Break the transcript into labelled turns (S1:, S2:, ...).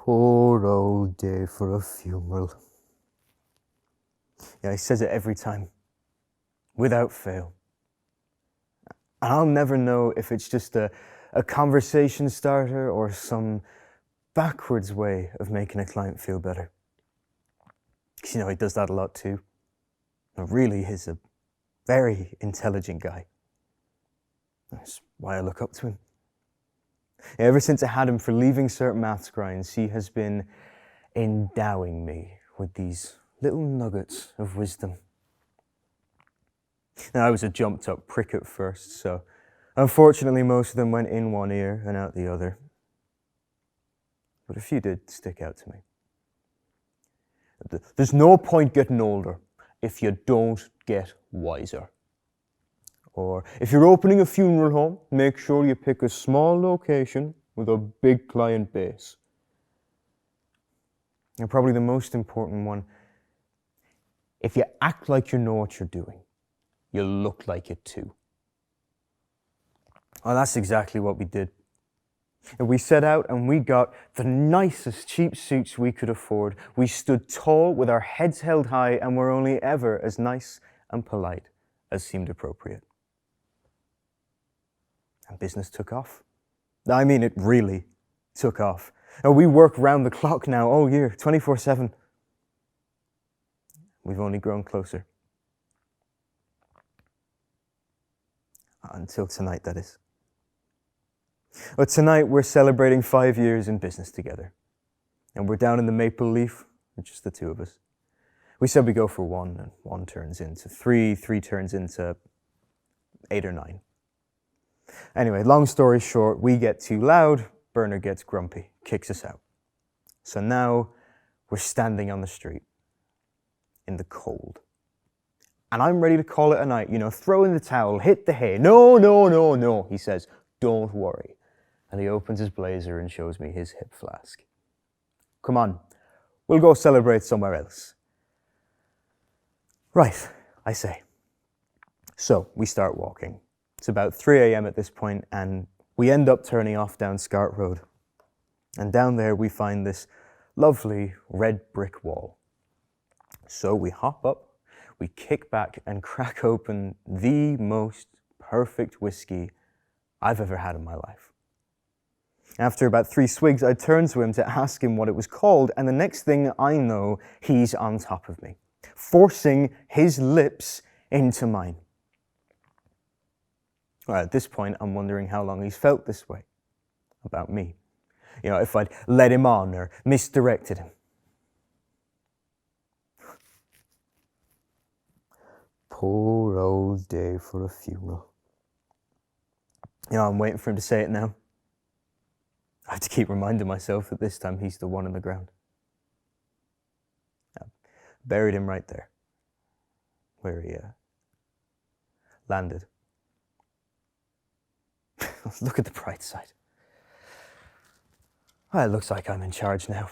S1: Poor old day for a funeral. Yeah, he says it every time, without fail. And I'll never know if it's just a conversation starter or some backwards way of making a client feel better. Because, he does that a lot too. And really, he's a very intelligent guy. That's why I look up to him. Ever since I had him for leaving certain maths grinds, he has been endowing me with these little nuggets of wisdom. Now, I was a jumped up prick at first, so unfortunately most of them went in one ear and out the other. But a few did stick out to me. There's no point getting older if you don't get wiser. Or if you're opening a funeral home, make sure you pick a small location with a big client base. And probably the most important one, if you act like you know what you're doing, you look like it too. Well, that's exactly what we did. And we set out and we got the nicest cheap suits we could afford. We stood tall with our heads held high and were only ever as nice and polite as seemed appropriate. And business took off. I mean, it really took off. And we work round the clock now all year, 24/7. We've only grown closer. Until tonight, that is. But tonight we're celebrating 5 years in business together. And we're down in the Maple Leaf, just the two of us. We said we go for one, and one turns into three turns into 8 or 9. Anyway, long story short, we get too loud, Burner gets grumpy, kicks us out. So now we're standing on the street in the cold. And I'm ready to call it a night, throw in the towel, hit the hay. No, he says, don't worry. And he opens his blazer and shows me his hip flask. Come on, we'll go celebrate somewhere else. Right, I say. So we start walking. It's about 3 a.m. at this point, and we end up turning off down Scart Road. And down there we find this lovely red brick wall. So we hop up, we kick back and crack open the most perfect whiskey I've ever had in my life. After about 3 swigs, I turn to him to ask him what it was called, and the next thing I know, he's on top of me, forcing his lips into mine. Well, at this point, I'm wondering how long he's felt this way about me. If I'd led him on or misdirected him. Poor old day for a funeral. I'm waiting for him to say it now. I have to keep reminding myself that this time he's the one on the ground. I buried him right there, where he landed. Look at the bright side. Well, it looks like I'm in charge now.